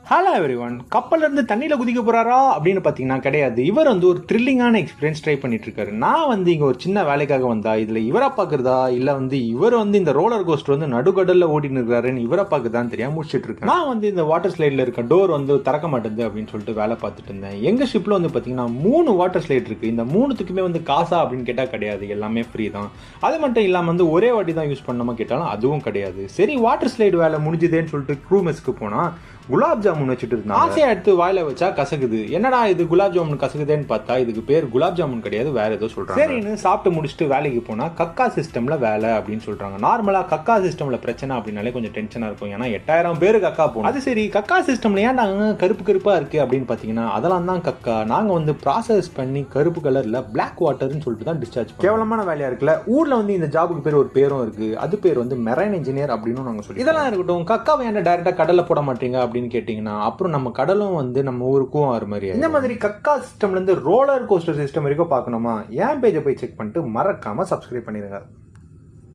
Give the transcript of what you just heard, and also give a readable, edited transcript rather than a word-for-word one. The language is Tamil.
Hello everyone. கப்பல்ல இருந்து தண்ணியில குதிக்க போறாரா அப்படின்னு பாத்தீங்கன்னா கிடையாது. இவர் ஒரு த்ரில்லிங்கான எக்ஸ்பீரியன்ஸ் ட்ரை பண்ணிட்டு இருக்காரு. நான் இங்க ஒரு சின்ன வேலைக்காக வந்தா இதுல இவரை பாக்குறதா இல்ல இவர் இந்த ரோலர் கோஸ்டர் நடுக்கடல்ல ஓடின்னு இருக்காருன்னு இவரை பாக்குதான்னு தெரியாம முடிச்சிட்டு இருக்கேன். நான் இந்த வாட்டர் ஸ்லைட்ல இருக்க டோர் திறக்க மாட்டேங்குது அப்படின்னு சொல்லிட்டு வேலை பார்த்துட்டு இருந்தேன். எங்க ஷிப்ல பாத்தீங்கன்னா 3 வாட்டர் ஸ்லைட் இருக்கு. இந்த 3த்துக்குமே காசா அப்படின்னு கேட்டா கிடையாது, எல்லாமே ஃப்ரீ தான். அது மட்டும் இல்லாம ஒரே வாட்டி தான் யூஸ் பண்ணாம கேட்டாலும் அதுவும் கிடையாது. சரி, வாட்டர் ஸ்லைட் வேலை முடிஞ்சுதேன்னு சொல்லிட்டு க்ரூ மெஸ்க்கு போனா குலாப் ஜாமுன் வச்சுட்டு இருந்தா. ஆசையா எடுத்து வாயில வச்சா கசகுது. என்னடா இது குலாப் ஜாமுன் கசகுதேன்னு பார்த்தா இதுக்கு பேர் குலாப் ஜாமுன் கிடையாது, வேற ஏதோ சொல்றாங்க. சரின்னு சாப்பிட்டு முடிச்சுட்டு வேலைக்கு போனா கக்கா சிஸ்டம்ல வேலை அப்படின்னு சொல்றாங்க. நார்மலா கக்கா சிஸ்டம்ல பிரச்சனை அப்படின்னாலே கொஞ்சம் டென்ஷனா இருக்கும். ஏன்னா 8000 பேரு கக்கா போகும். அது சரி, கக்கா சிஸ்டம்ல ஏன்டா கருப்பு கருப்பா இருக்கு அப்படின்னு பாத்தீங்கன்னா அதெல்லாம் தான் கக்கா. நாங்க ப்ராசஸ் பண்ணி கருப்பு கலர்ல பிளாக் வாட்டர்னு சொல்லிட்டு தான் டிஸ்சார்ஜ். கேவலமான வேலையா இருக்குல்ல. ஊர்ல இந்த ஜாபுக்கு பேர் ஒரு பேரும் இருக்கு. அது பேர் மெரைன் இன்ஜினியர் அப்படின்னு நாங்க சொல்லி. இதெல்லாம் இருக்கட்டும், கக்காவை ஏன்டா டைரக்டா கடல்ல போட மாட்டீங்க அப்படின்னு கேட்டீங்கன்னா அப்புறம் நம்ம கடலும் நம்ம ஊருக்கும் ஆறு மாதிரி. இந்த மாதிரி கக்கா சிஸ்டம்ல இருந்து ரோலர் கோஸ்டர் சிஸ்டம் வரைக்கும் பார்க்கணுமா? என் பேஜை போய் செக் பண்ணிட்டு மறக்காம சப்ஸ்கிரைப் பண்ணிருங்க.